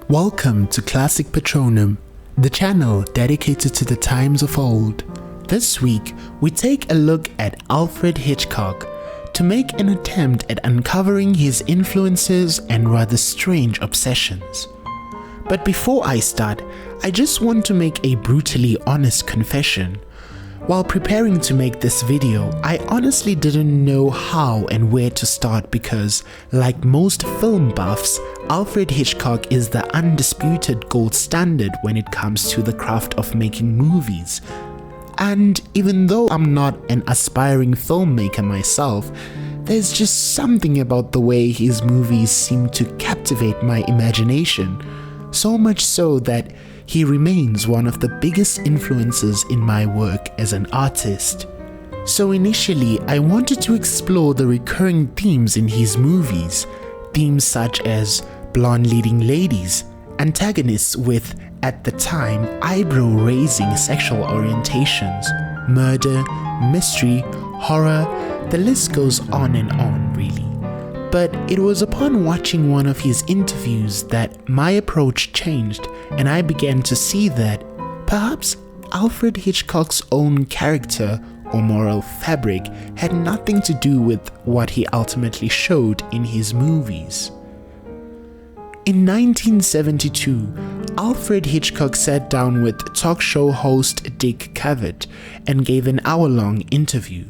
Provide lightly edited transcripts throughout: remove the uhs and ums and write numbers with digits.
Welcome to Classic Patronum, the channel dedicated to the times of old. This week, we take a look at Alfred Hitchcock to make an attempt at uncovering his influences and rather strange obsessions. But before I start, I just want to make a brutally honest confession. While preparing to make this video, I honestly didn't know how and where to start because, like most film buffs, Alfred Hitchcock is the undisputed gold standard when it comes to the craft of making movies. And even though I'm not an aspiring filmmaker myself, there's just something about the way his movies seem to captivate my imagination, so much so that he remains one of the biggest influences in my work as an artist. So initially, I wanted to explore the recurring themes in his movies, themes such as blonde leading ladies, antagonists with, at the time, eyebrow-raising sexual orientations, murder, mystery, horror, the list goes on and on really. But it was upon watching one of his interviews that my approach changed and I began to see that perhaps Alfred Hitchcock's own character or moral fabric had nothing to do with what he ultimately showed in his movies. In 1972, Alfred Hitchcock sat down with talk show host Dick Cavett and gave an hour-long interview.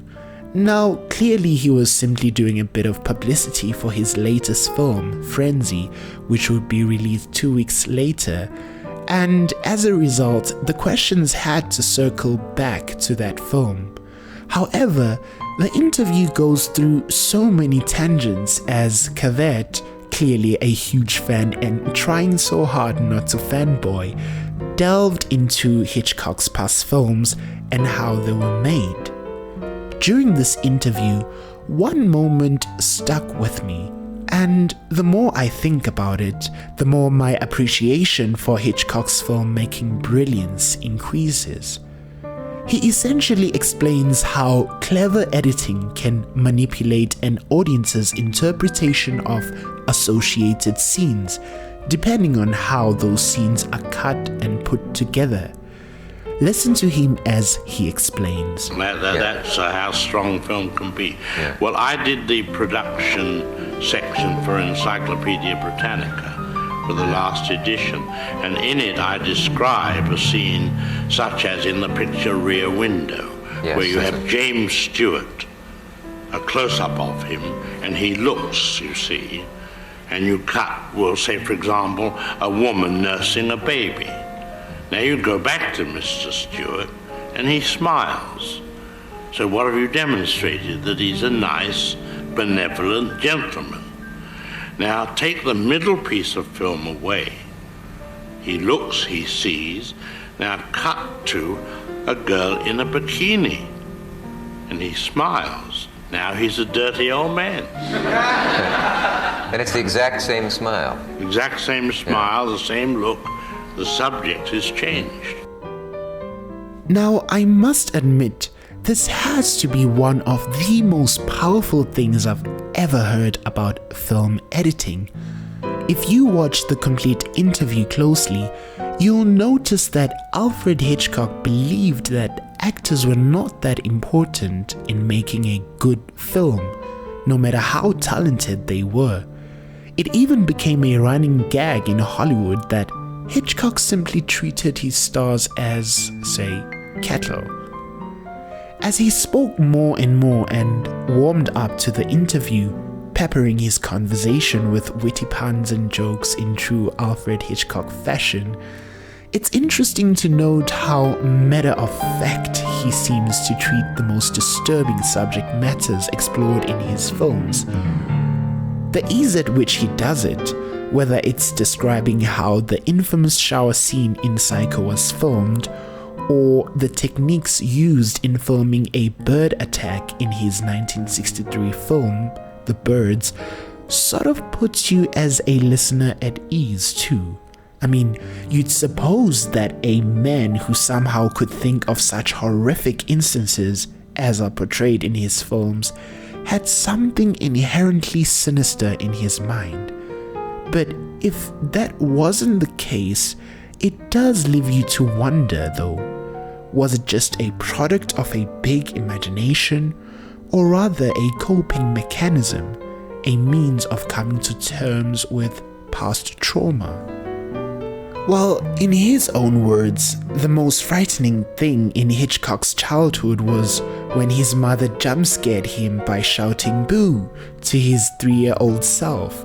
Now, clearly he was simply doing a bit of publicity for his latest film, Frenzy, which would be released 2 weeks later, and as a result, the questions had to circle back to that film. However, the interview goes through so many tangents as Cavett, clearly a huge fan and trying so hard not to fanboy, delved into Hitchcock's past films and how they were made. During this interview, one moment stuck with me, and the more I think about it, the more my appreciation for Hitchcock's filmmaking brilliance increases. He essentially explains how clever editing can manipulate an audience's interpretation of associated scenes, depending on how those scenes are cut and put together. Listen to him as he explains. That's how strong film can be. Yeah. Well, I did the production section for Encyclopedia Britannica for the last edition, and in it I describe a scene such as in the picture Rear Window, where you have James Stewart, a close-up of him, and he looks, you see, and you cut, we'll say, for example, a woman nursing a baby. Now you go back to Mr. Stewart and he smiles. So what have you demonstrated? That he's a nice, benevolent gentleman. Now take the middle piece of film away. He looks, he sees. Now cut to a girl in a bikini and he smiles. Now he's a dirty old man. And it's the exact same smile. Exact same smile, the same look. The subject has changed. Now, I must admit, this has to be one of the most powerful things I've ever heard about film editing. If you watch the complete interview closely, you'll notice that Alfred Hitchcock believed that actors were not that important in making a good film, no matter how talented they were. It even became a running gag in Hollywood that Hitchcock simply treated his stars as, say, cattle. As he spoke more and more and warmed up to the interview, peppering his conversation with witty puns and jokes in true Alfred Hitchcock fashion, it's interesting to note how matter-of-fact he seems to treat the most disturbing subject matters explored in his films. The ease at which he does it, whether it's describing how the infamous shower scene in Psycho was filmed, or the techniques used in filming a bird attack in his 1963 film, The Birds, sort of puts you as a listener at ease too. I mean, you'd suppose that a man who somehow could think of such horrific instances as are portrayed in his films had something inherently sinister in his mind. But if that wasn't the case, it does leave you to wonder though. Was it just a product of a big imagination, or rather a coping mechanism, a means of coming to terms with past trauma? Well, in his own words, the most frightening thing in Hitchcock's childhood was when his mother jump-scared him by shouting "boo" to his 3-year-old self.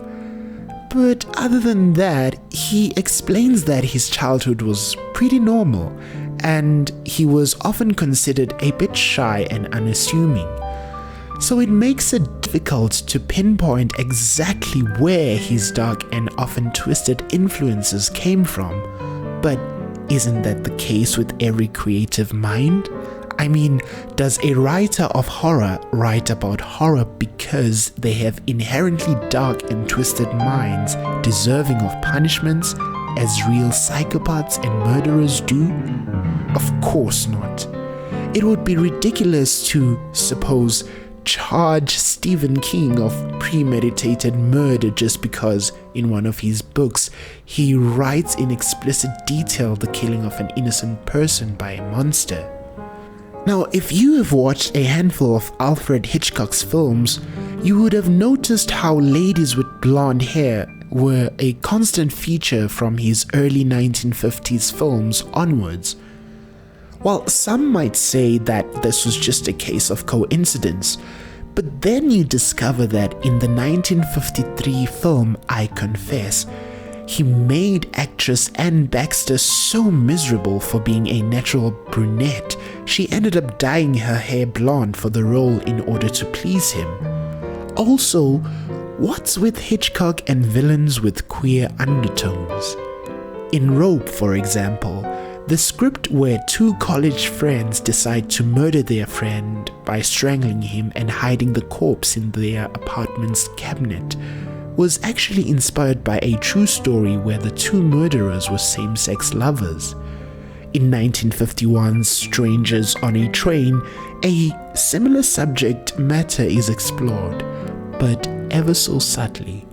But other than that, he explains that his childhood was pretty normal, and he was often considered a bit shy and unassuming. So it makes it difficult to pinpoint exactly where his dark and often twisted influences came from. But isn't that the case with every creative mind? I mean, does a writer of horror write about horror because they have inherently dark and twisted minds deserving of punishments as real psychopaths and murderers do? Of course not. It would be ridiculous to, suppose, charge Stephen King of premeditated murder just because in one of his books he writes in explicit detail the killing of an innocent person by a monster. Now, if you have watched a handful of Alfred Hitchcock's films, you would have noticed how ladies with blonde hair were a constant feature from his early 1950s films onwards. While some might say that this was just a case of coincidence, but then you discover that in the 1953 film I Confess, he made actress Anne Baxter so miserable for being a natural brunette, she ended up dyeing her hair blonde for the role in order to please him. Also, what's with Hitchcock and villains with queer undertones? In Rope, for example, the script where two college friends decide to murder their friend by strangling him and hiding the corpse in their apartment's cabinet was actually inspired by a true story where the two murderers were same-sex lovers. In 1951's Strangers on a Train, a similar subject matter is explored, but ever so subtly.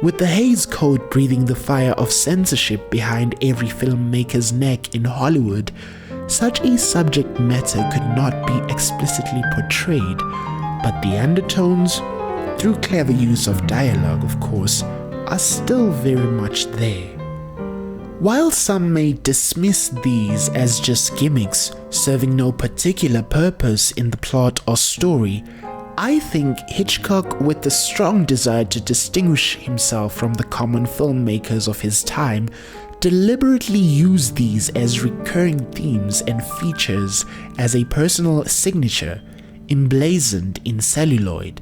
With the Hays Code breathing the fire of censorship behind every filmmaker's neck in Hollywood, such a subject matter could not be explicitly portrayed, but the undertones, through clever use of dialogue of course, are still very much there. While some may dismiss these as just gimmicks serving no particular purpose in the plot or story, I think Hitchcock, with the strong desire to distinguish himself from the common filmmakers of his time, deliberately used these as recurring themes and features as a personal signature, emblazoned in celluloid.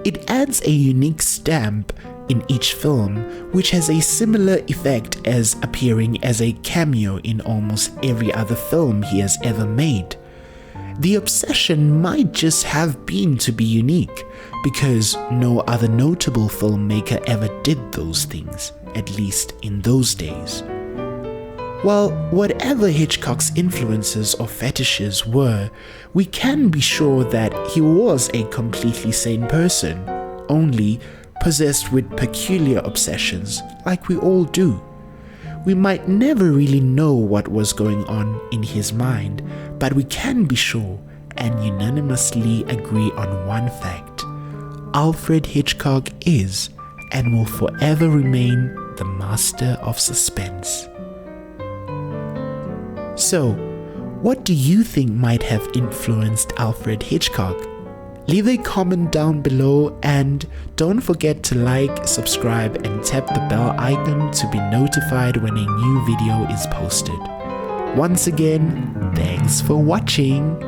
It adds a unique stamp in each film, which has a similar effect as appearing as a cameo in almost every other film he has ever made. The obsession might just have been to be unique, because no other notable filmmaker ever did those things, at least in those days. Well, whatever Hitchcock's influences or fetishes were, we can be sure that he was a completely sane person, only possessed with peculiar obsessions, like we all do. We might never really know what was going on in his mind, but we can be sure and unanimously agree on one fact. Alfred Hitchcock is and will forever remain the master of suspense. So, what do you think might have influenced Alfred Hitchcock? Leave a comment down below and don't forget to like, subscribe and tap the bell icon to be notified when a new video is posted. Once again, thanks for watching.